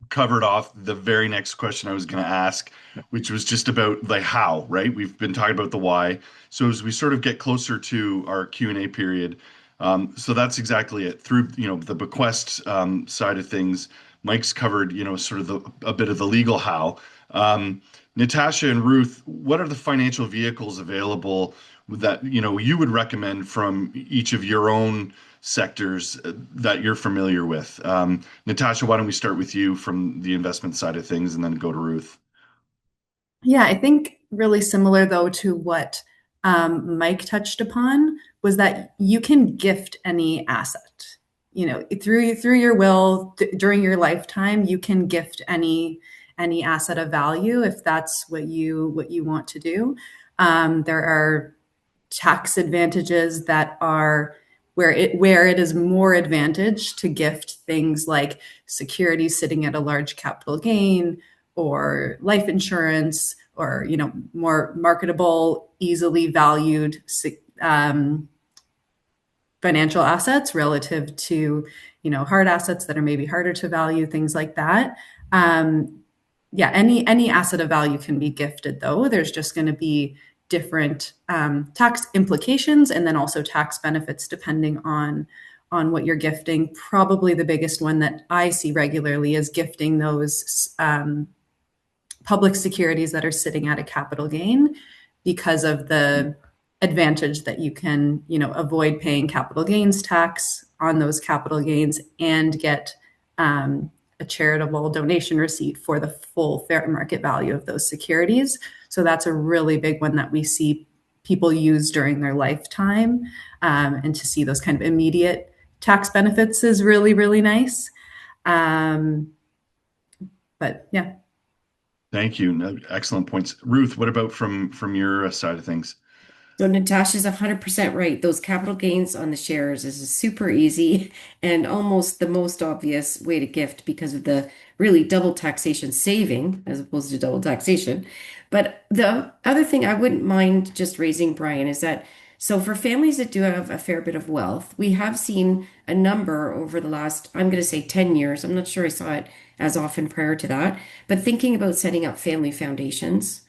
Speaker 1: covered off the very next question I was going to ask, which was just about the how, right? We've been talking about the why. So as we sort of get closer to our Q&A period, so that's exactly it. Through, the bequest side of things, Mike's covered, sort of a bit of the legal how. Natasha and Ruth, what are the financial vehicles available that, you would recommend from each of your own sectors that you're familiar with? Natasha, why don't we start with you from the investment side of things and then go to Ruth?
Speaker 3: Yeah, I think really similar though to what Mike touched upon was that you can gift any asset. Through your will during your lifetime, you can gift any asset of value if that's what you want to do. There are tax advantages that are where it is more advantage to gift things like securities sitting at a large capital gain or life insurance or more marketable, easily valued financial assets relative to hard assets that are maybe harder to value, things like that. Yeah, any asset of value can be gifted, though. There's just going to be different tax implications and then also tax benefits depending on what you're gifting. Probably the biggest one that I see regularly is gifting those public securities that are sitting at a capital gain because of the advantage that you can, avoid paying capital gains tax on those capital gains and get a charitable donation receipt for the full fair market value of those securities. So that's a really big one that we see people use during their lifetime. And to see those kind of immediate tax benefits is really, really nice. But yeah.
Speaker 1: Thank you. No, excellent points. Ruth, what about from your side of things?
Speaker 4: So Natasha's 100% right. Those capital gains on the shares is a super easy and almost the most obvious way to gift because of the really double taxation saving as opposed to double taxation. But the other thing I wouldn't mind just raising, Brian, is that so for families that do have a fair bit of wealth, we have seen a number over the last, I'm going to say 10 years. I'm not sure I saw it as often prior to that, but thinking about setting up family foundations.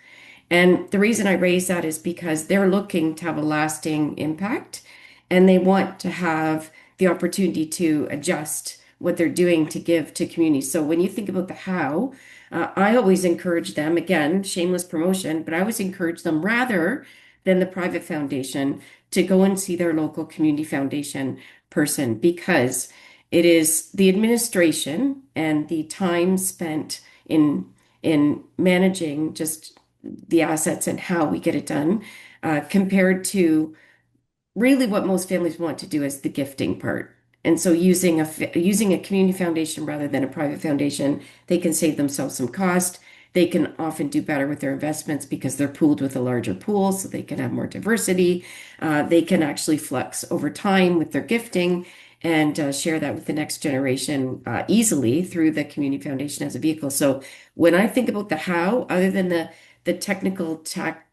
Speaker 4: And the reason I raise that is because they're looking to have a lasting impact and they want to have the opportunity to adjust what they're doing to give to communities. So when you think about the how, I always encourage them, again, shameless promotion, but I always encourage them rather than the private foundation to go and see their local community foundation person because it is the administration and the time spent in managing just the assets and how we get it done, compared to really what most families want to do is the gifting part. And so using a community foundation rather than a private foundation, they can save themselves some cost. They can often do better with their investments because they're pooled with a larger pool, so they can have more diversity. They can actually flex over time with their gifting and share that with the next generation easily through the community foundation as a vehicle. So when I think about the how, other than the technical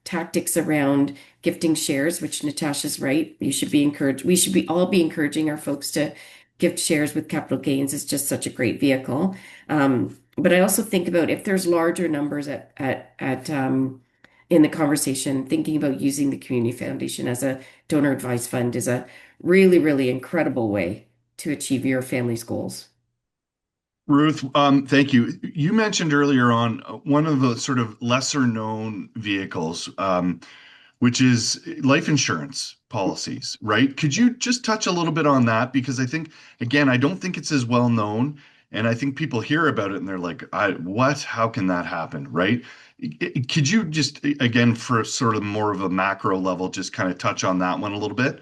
Speaker 4: tactics around gifting shares, which Natasha's right, you should be encouraged. We should be all be encouraging our folks to gift shares with capital gains. It's just such a great vehicle. But I also think about if there's larger numbers at in the conversation, thinking about using the community foundation as a donor advised fund is a really, really incredible way to achieve your family's goals.
Speaker 1: Ruth, thank you. You mentioned earlier on one of the sort of lesser known vehicles, which is life insurance policies, right? Could you just touch a little bit on that? Because I think, again, I don't think it's as well known. And I think people hear about it and they're like, what? How can that happen? Right? Could you just, again, for sort of more of a macro level, just kind of touch on that one a little bit?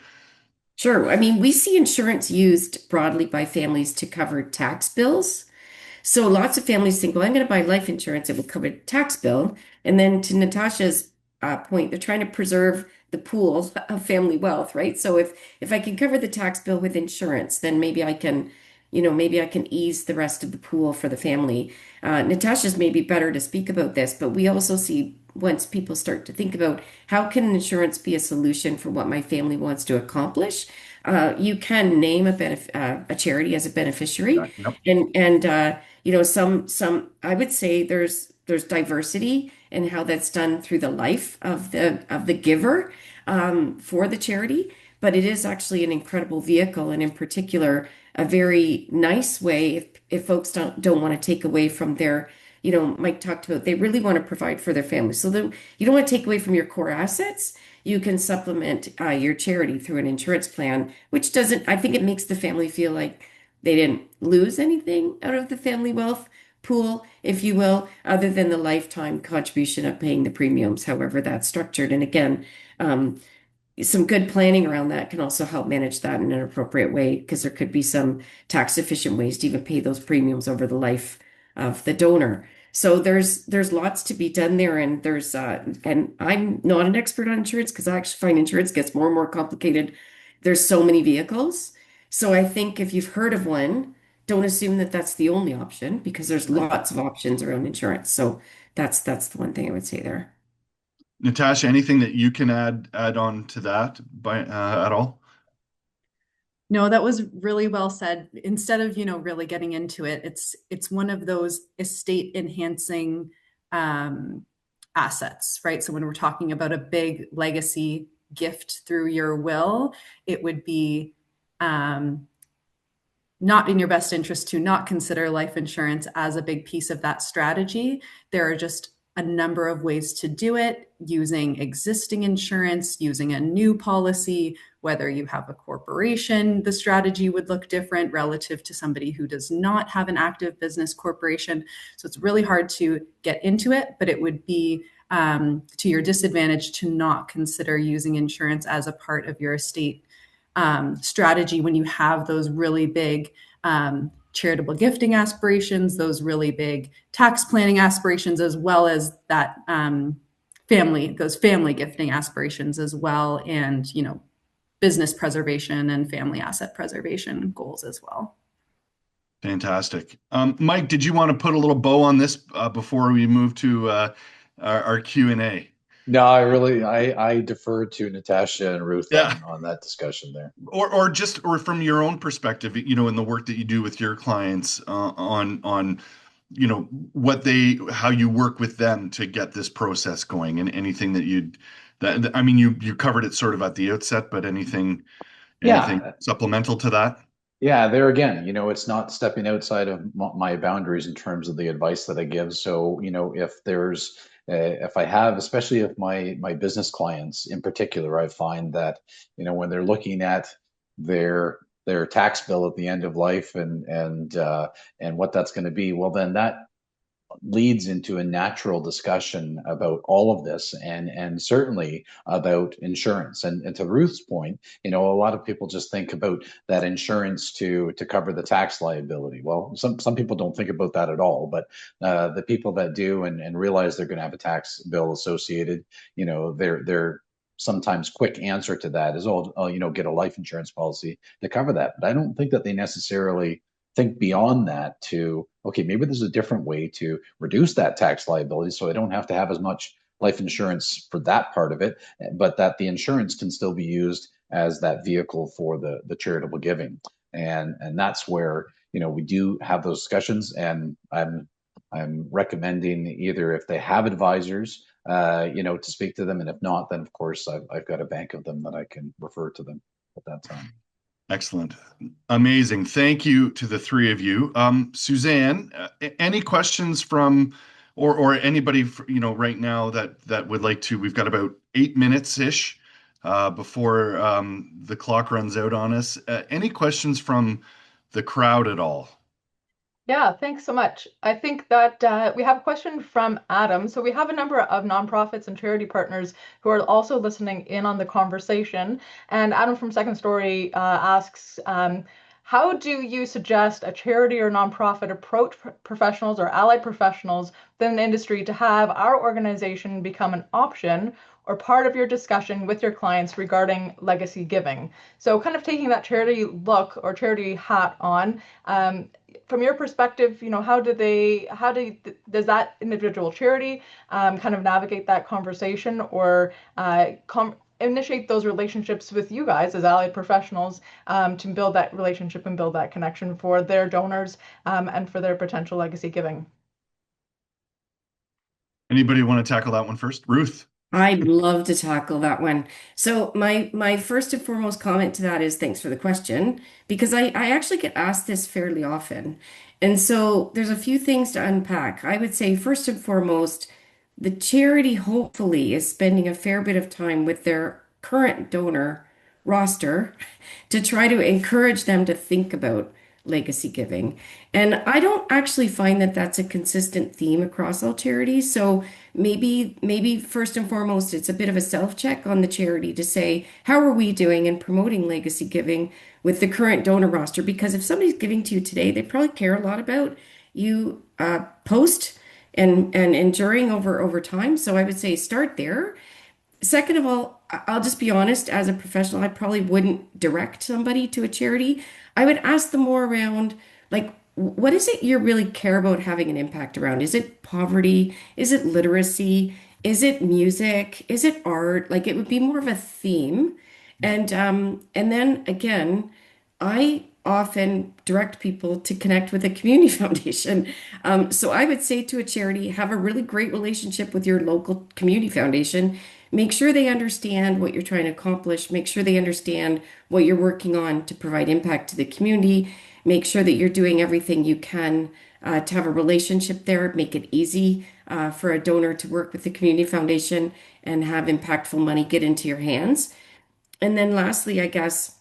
Speaker 4: Sure. I mean, we see insurance used broadly by families to cover tax bills. So lots of families think, well, I'm going to buy life insurance. It will cover the tax bill. And then to Natasha's point, they're trying to preserve the pool of family wealth, right? So if I can cover the tax bill with insurance, then maybe I can, maybe I can ease the rest of the pool for the family. Natasha's maybe better to speak about this, but we also see once people start to think about how can insurance be a solution for what my family wants to accomplish, you can name a charity as a beneficiary,
Speaker 1: Yep.
Speaker 4: and you know, some I would say there's diversity in how that's done through the life of the giver for the charity, but it is actually an incredible vehicle, and in particular, a very nice way if folks don't want to take away from their, you know, Mike talked about they really want to provide for their family. So you don't want to take away from your core assets. You can supplement your charity through an insurance plan, which doesn't, I think it makes the family feel like they didn't lose anything out of the family wealth pool, if you will, other than the lifetime contribution of paying the premiums, however that's structured. And again, um, some good planning around that can also help manage that in an appropriate way because there could be some tax efficient ways to even pay those premiums over the life of the donor. So there's lots to be done there, and there's and I'm not an expert on insurance because I actually find insurance gets more and more complicated. There's so many vehicles. So I think if you've heard of one, don't assume that that's the only option because there's lots of options around insurance. So that's the one thing I would say there.
Speaker 1: Natasha, anything that you can add on to that by at all?
Speaker 3: No, that was really well said. Instead of, really getting into it, it's one of those estate enhancing assets, right? So when we're talking about a big legacy gift through your will, it would be not in your best interest to not consider life insurance as a big piece of that strategy. There are just a number of ways to do it using existing insurance, using a new policy. Whether you have a corporation, the strategy would look different relative to somebody who does not have an active business corporation. So it's really hard to get into it, but it would be to your disadvantage to not consider using insurance as a part of your estate strategy when you have those really big charitable gifting aspirations, those really big tax planning aspirations, as well as that those family gifting aspirations as well, and business preservation and family asset preservation goals as well.
Speaker 1: Fantastic. Mike, did you want to put a little bow on this before we move to our Q&A?
Speaker 2: No, I defer to Natasha and Ruth
Speaker 1: Yeah.
Speaker 2: on that discussion there.
Speaker 1: Or from your own perspective, in the work that you do with your clients on how you work with them to get this process going, and anything I mean, you covered it sort of at the outset, but anything
Speaker 2: Yeah.
Speaker 1: supplemental to that?
Speaker 2: Yeah, there again, it's not stepping outside of my boundaries in terms of the advice that I give. So, if I have, especially if my business clients in particular, I find that, when they're looking at their tax bill at the end of life and what that's going to be, well, then that leads into a natural discussion about all of this and certainly about insurance. And to Ruth's point, a lot of people just think about that insurance to cover the tax liability. Well, some people don't think about that at all, but the people that do and realize they're going to have a tax bill associated, they're sometimes quick answer to that is, get a life insurance policy to cover that. But I don't think that they necessarily think beyond that to, okay, maybe there's a different way to reduce that tax liability so I don't have to have as much life insurance for that part of it, but that the insurance can still be used as that vehicle for the charitable giving. And that's where, we do have those discussions, and I'm recommending either if they have advisors, to speak to them, and if not, then of course I've got a bank of them that I can refer to them at that time.
Speaker 1: Excellent. Amazing. Thank you to the three of you. Suzanne, any questions from or anybody right now that would like to? We've got about 8 minutes-ish before the clock runs out on us. Any questions from the crowd at all?
Speaker 5: Yeah, thanks so much. I think that we have a question from Adam. So we have a number of nonprofits and charity partners who are also listening in on the conversation. And Adam from Second Story asks, how do you suggest a charity or nonprofit approach professionals or allied professionals within the industry to have our organization become an option or part of your discussion with your clients regarding legacy giving? So kind of taking that charity look or charity hat on, from your perspective, does that individual charity kind of navigate that conversation or initiate those relationships with you guys as allied professionals to build that relationship and build that connection for their donors and for their potential legacy giving?
Speaker 1: Anybody want to tackle that one first? Ruth.
Speaker 4: I'd love to tackle that one. So my first and foremost comment to that is thanks for the question, because I actually get asked this fairly often. And so there's a few things to unpack. I would say first and foremost, the charity hopefully is spending a fair bit of time with their current donor roster to try to encourage them to think about legacy giving. And I don't actually find that that's a consistent theme across all charities. So maybe first and foremost, it's a bit of a self-check on the charity to say, how are we doing in promoting legacy giving with the current donor roster? Because if somebody's giving to you today, they probably care a lot about you post and enduring over time. So I would say start there. Second of all, I'll just be honest, as a professional, I probably wouldn't direct somebody to a charity. I would ask them more around, like, what is it you really care about having an impact around? Is it poverty? Is it literacy? Is it music? Is it art? Like, it would be more of a theme. And then again, I often direct people to connect with a community foundation. So I would say to a charity, have a really great relationship with your local community foundation. Make sure they understand what you're trying to accomplish. Make sure they understand what you're working on to provide impact to the community. Make sure that you're doing everything you can to have a relationship there. Make it easy for a donor to work with the community foundation and have impactful money get into your hands. And then lastly, I guess,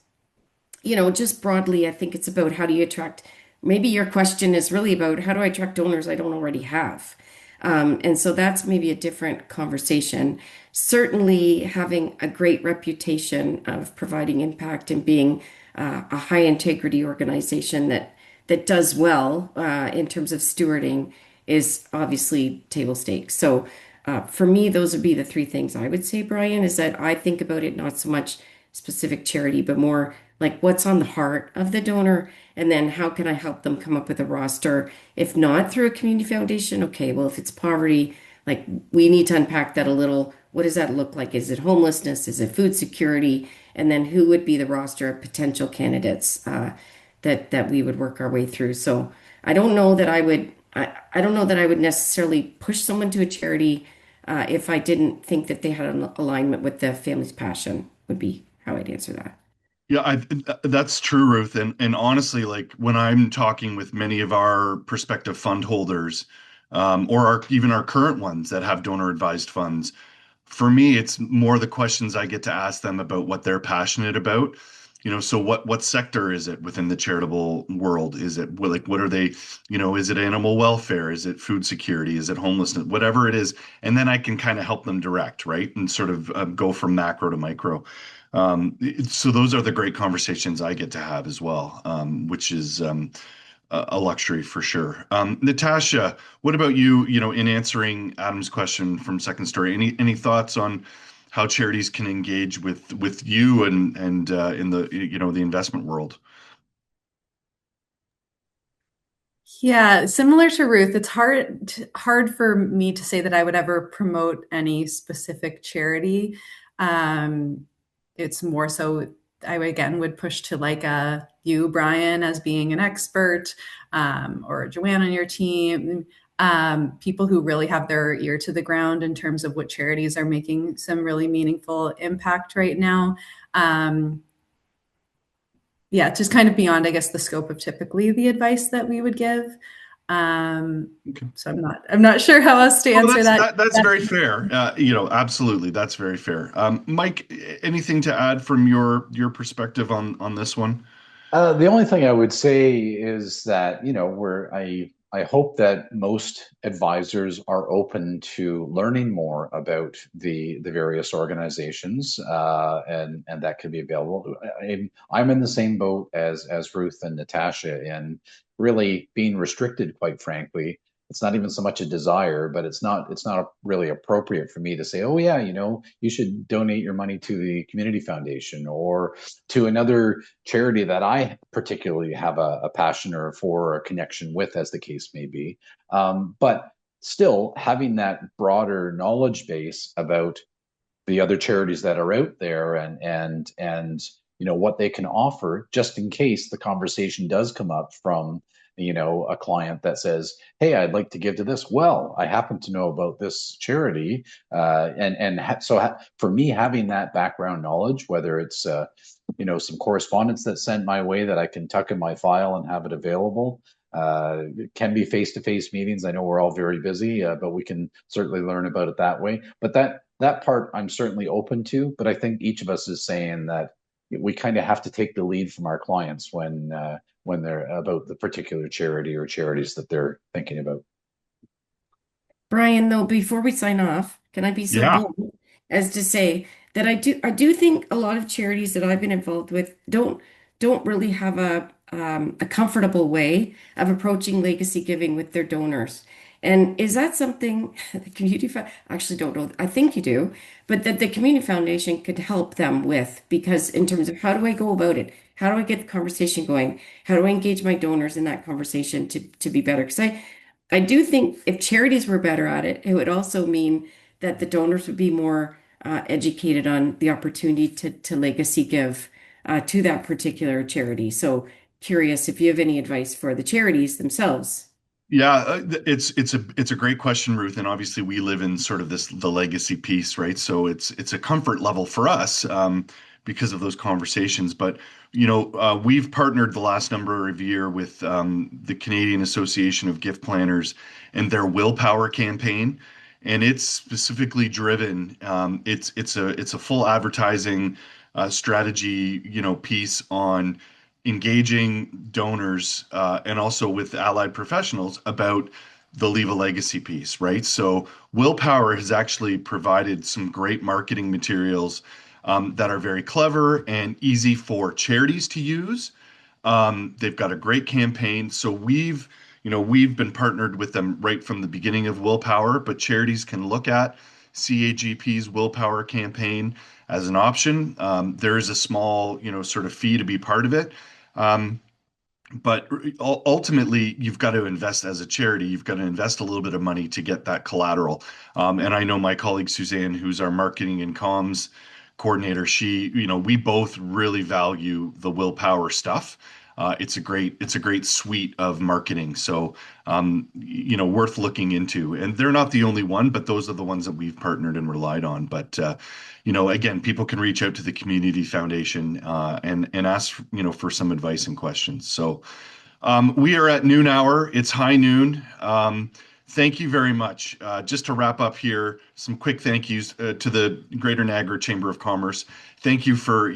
Speaker 4: just broadly, I think it's about how do you attract, maybe your question is really about how do I attract donors I don't already have? And so that's maybe a different conversation. Certainly, having a great reputation of providing impact and being a high integrity organization that does well in terms of stewarding is obviously table stakes. So for me, those would be the three things I would say, Brian, is that I think about it not so much specific charity, but more like what's on the heart of the donor, and then how can I help them come up with a roster? If not through a community foundation, okay, well, if it's poverty, like we need to unpack that a little. What does that look like? Is it homelessness? Is it food security? And then who would be the roster of potential candidates that we would work our way through? So I don't know that I would. I don't know that I would necessarily push someone to a charity if I didn't think that they had an alignment with the family's passion, would be how I'd answer that.
Speaker 1: Yeah, that's true, Ruth. And honestly, like when I'm talking with many of our prospective fund holders, or even our current ones that have donor advised funds, for me, it's more the questions I get to ask them about what they're passionate about. So what sector is it within the charitable world? Is it like what are they, is it animal welfare? Is it food security? Is it homelessness? Whatever it is, and then I can kind of help them direct, right? And sort of go from macro to micro. So those are the great conversations I get to have as well, which is a luxury for sure. Natasha, what about you? In answering Adam's question from Second Story, any thoughts on how charities can engage with you and in the investment world?
Speaker 3: Yeah, similar to Ruth, it's hard for me to say that I would ever promote any specific charity. It's more so I again would push to like you, Brian, as being an expert, or Joanne on your team, people who really have their ear to the ground in terms of what charities are making some really meaningful impact right now. Yeah, just kind of beyond, I guess, the scope of typically the advice that we would give.
Speaker 1: Okay.
Speaker 3: So I'm not sure how else to answer that.
Speaker 1: That's very fair. Absolutely, that's very fair. Mike, anything to add from your perspective on this one?
Speaker 2: The only thing I would say is that, I hope that most advisors are open to learning more about the various organizations, and that could be available. I'm in the same boat as Ruth and Natasha in really being restricted, quite frankly. It's not even so much a desire, but it's not really appropriate for me to say, oh yeah, you should donate your money to the community foundation or to another charity that I particularly have a passion or a connection with, as the case may be. But still, having that broader knowledge base about the other charities that are out there and what they can offer, just in case the conversation does come up from a client that says, hey, I'd like to give to this. Well, I happen to know about this charity, for me, having that background knowledge, whether it's some correspondence that's sent my way that I can tuck in my file and have it available. It can be face-to-face meetings. I know we're all very busy, but we can certainly learn about it that way. But that part I'm certainly open to. But I think each of us is saying that we kind of have to take the lead from our clients when they're about the particular charity or charities that they're thinking about.
Speaker 4: Brian, though, before we sign off, can I be so
Speaker 1: Yeah.
Speaker 4: bold as to say that I do think a lot of charities that I've been involved with don't really have a comfortable way of approaching legacy giving with their donors. And is that something the actually don't know, I think you do, but that the community foundation could help them with, because in terms of how do I go about it? How do I get the conversation going? How do I engage my donors in that conversation to be better? Because I do think if charities were better at it, it would also mean that the donors would be more educated on the opportunity to legacy give to that particular charity. So curious if you have any advice for the charities themselves.
Speaker 1: Yeah, it's a great question, Ruth, and obviously we live in sort of the legacy piece, right? So it's a comfort level for us because of those conversations. But we've partnered the last number of year with the Canadian Association of Gift Planners and their Willpower campaign, and it's specifically driven. It's a full advertising strategy, piece on engaging donors and also with allied professionals about the Leave a Legacy piece, right? So Willpower has actually provided some great marketing materials that are very clever and easy for charities to use. They've got a great campaign. So we've been partnered with them right from the beginning of Willpower, but charities can look at CAGP's Willpower campaign as an option. There is a small, sort of fee to be part of it. Um, but ultimately, you've got to invest as a charity. You've got to invest a little bit of money to get that collateral. And I know my colleague Suzanne, who's our marketing and comms coordinator, we both really value the Willpower stuff. It's a great suite of marketing. So, worth looking into. And they're not the only one, but those are the ones that we've partnered and relied on. But again, people can reach out to the Community Foundation and ask, for some advice and questions. So, we are at noon hour. It's high noon. Thank you very much. Just to wrap up here, some quick thank yous to the Greater Niagara Chamber of Commerce. Thank you for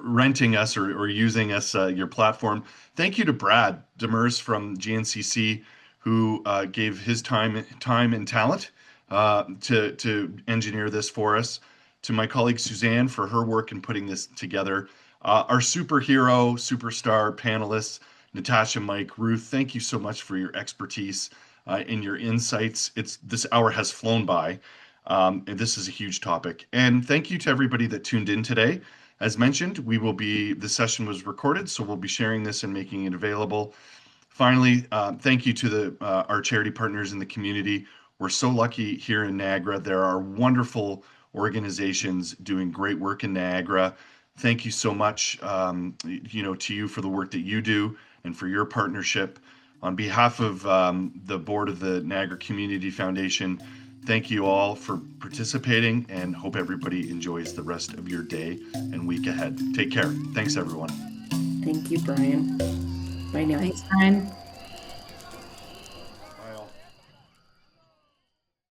Speaker 1: renting us or using us, your platform. Thank you to Brad Demers from GNCC, who gave his time and talent to engineer this for us. To my colleague Suzanne for her work in putting this together. Our superstar panelists, Natasha, Mike, Ruth, thank you so much for your expertise and your insights. This hour has flown by, and this is a huge topic. And thank you to everybody that tuned in today. As mentioned, the session was recorded, so we'll be sharing this and making it available. Finally, thank you to our charity partners in the community. We're so lucky here in Niagara. There are wonderful organizations doing great work in Niagara. Thank you so much, to you for the work that you do and for your partnership. On behalf of the board of the Niagara Community Foundation, thank you all for participating and hope everybody enjoys the rest of your day and week ahead. Take care. Thanks, everyone.
Speaker 4: Thank you, Brian. Bye now.
Speaker 3: Thanks, Brian.